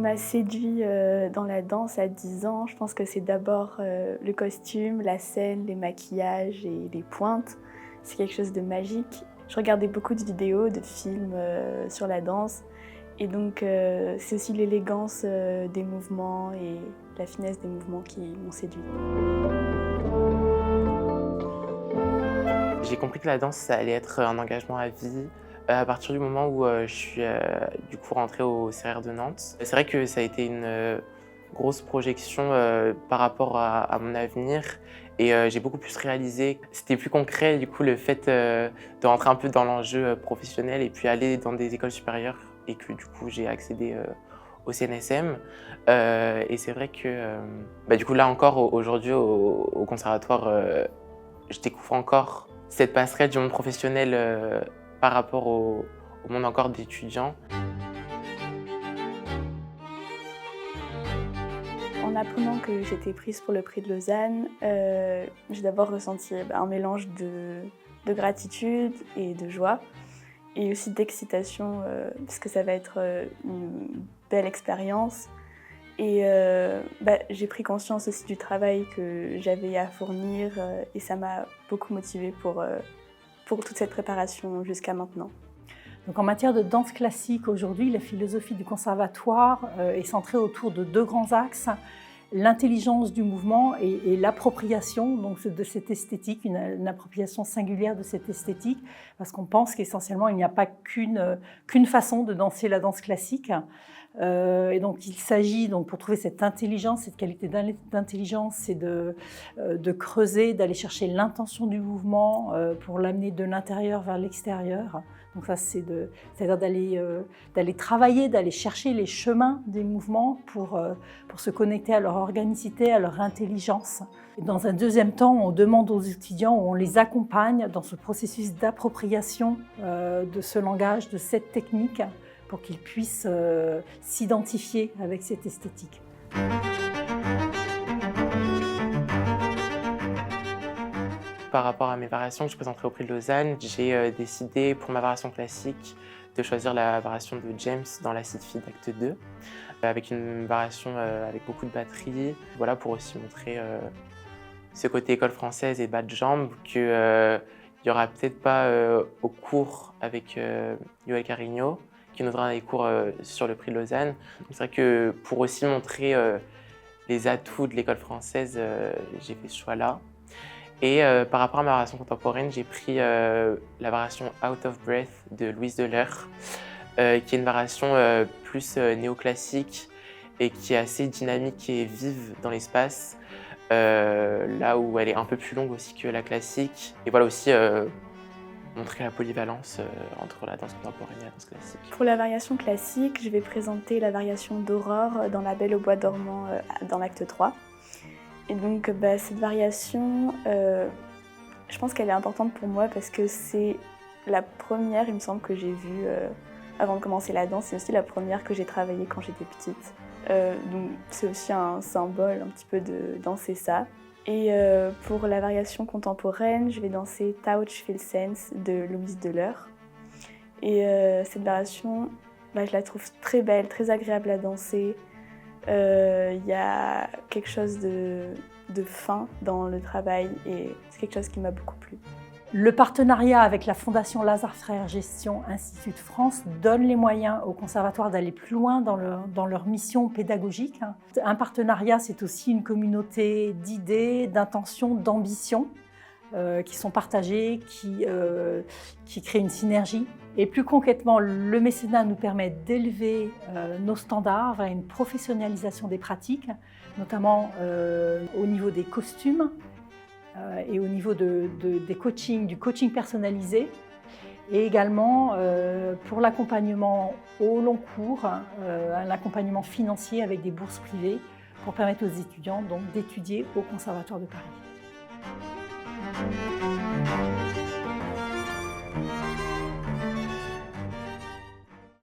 m'a séduit dans la danse à 10 ans, je pense que c'est d'abord le costume, la scène, les maquillages et les pointes. C'est quelque chose de magique. Je regardais beaucoup de vidéos, de films sur la danse. Et donc c'est aussi l'élégance des mouvements et la finesse des mouvements qui m'ont séduit. J'ai compris que la danse, ça allait être un engagement à vie à partir du moment où je suis du coup rentrée au CERER de Nantes. C'est vrai que ça a été une grosse projection par rapport à mon avenir et j'ai beaucoup plus réalisé. C'était plus concret du coup le fait de rentrer un peu dans l'enjeu professionnel et puis aller dans des écoles supérieures et que du coup j'ai accédé au CNSM. Et c'est vrai que du coup là encore aujourd'hui au conservatoire, je découvre encore cette passerelle du monde professionnel par rapport au monde encore d'étudiants. En apprenant que j'étais prise pour le prix de Lausanne, j'ai d'abord ressenti un mélange de gratitude et de joie, et aussi d'excitation, parce que ça va être une belle expérience. Et j'ai pris conscience aussi du travail que j'avais à fournir, et ça m'a beaucoup motivée pour toute cette préparation jusqu'à maintenant. Donc en matière de danse classique, aujourd'hui, la philosophie du conservatoire est centrée autour de deux grands axes: l'intelligence du mouvement et l'appropriation donc de cette esthétique, une appropriation singulière de cette esthétique, parce qu'on pense qu'essentiellement il n'y a pas qu'une façon de danser la danse classique. Et donc il s'agit, donc, pour trouver cette intelligence, cette qualité d'intelligence, c'est de creuser, d'aller chercher l'intention du mouvement pour l'amener de l'intérieur vers l'extérieur. Donc ça, c'est-à-dire d'aller travailler, d'aller chercher les chemins des mouvements pour se connecter à leur organicité, à leur intelligence. Et dans un deuxième temps, on demande aux étudiants, on les accompagne dans ce processus d'appropriation de ce langage, de cette technique, pour qu'ils puissent s'identifier avec cette esthétique. Par rapport à mes variations que je présenterai au prix de Lausanne, j'ai décidé pour ma variation classique de choisir la variation de James dans l'Acid Feed Acte 2, avec une variation avec beaucoup de batterie, voilà, pour aussi montrer ce côté école française et bas de jambes qu'il n'y aura peut-être pas au cours avec Yoel Carigno, qui nous donnera des cours sur le prix de Lausanne. C'est vrai que pour aussi montrer les atouts de l'école française, j'ai fait ce choix-là. Et par rapport à ma variation contemporaine, j'ai pris la variation Out of Breath de Louise Deleur, qui est une variation plus néoclassique et qui est assez dynamique et vive dans l'espace, là où elle est un peu plus longue aussi que la classique. Et voilà aussi montrer la polyvalence entre la danse contemporaine et la danse classique. Pour la variation classique, je vais présenter la variation d'Aurore dans La Belle au bois dormant dans l'acte 3. Et donc cette variation, je pense qu'elle est importante pour moi parce que c'est la première, il me semble, que j'ai vue avant de commencer la danse. C'est aussi la première que j'ai travaillée quand j'étais petite. Donc c'est aussi un symbole un petit peu de danser ça. Et pour la variation contemporaine, je vais danser Touch Feel Sense de Louise Deleur. Et cette variation, je la trouve très belle, très agréable à danser. Y a quelque chose de fin dans le travail et c'est quelque chose qui m'a beaucoup plu. Le partenariat avec la Fondation Lazare Frères Gestion Institut de France donne les moyens au conservatoire d'aller plus loin dans leur mission pédagogique. Un partenariat, c'est aussi une communauté d'idées, d'intentions, d'ambitions qui sont partagées, qui créent une synergie. Et plus concrètement, le mécénat nous permet d'élever nos standards vers une professionnalisation des pratiques, notamment au niveau des costumes et au niveau des coachings, du coaching personnalisé, et également pour l'accompagnement au long cours, un accompagnement financier avec des bourses privées pour permettre aux étudiants donc d'étudier au Conservatoire de Paris.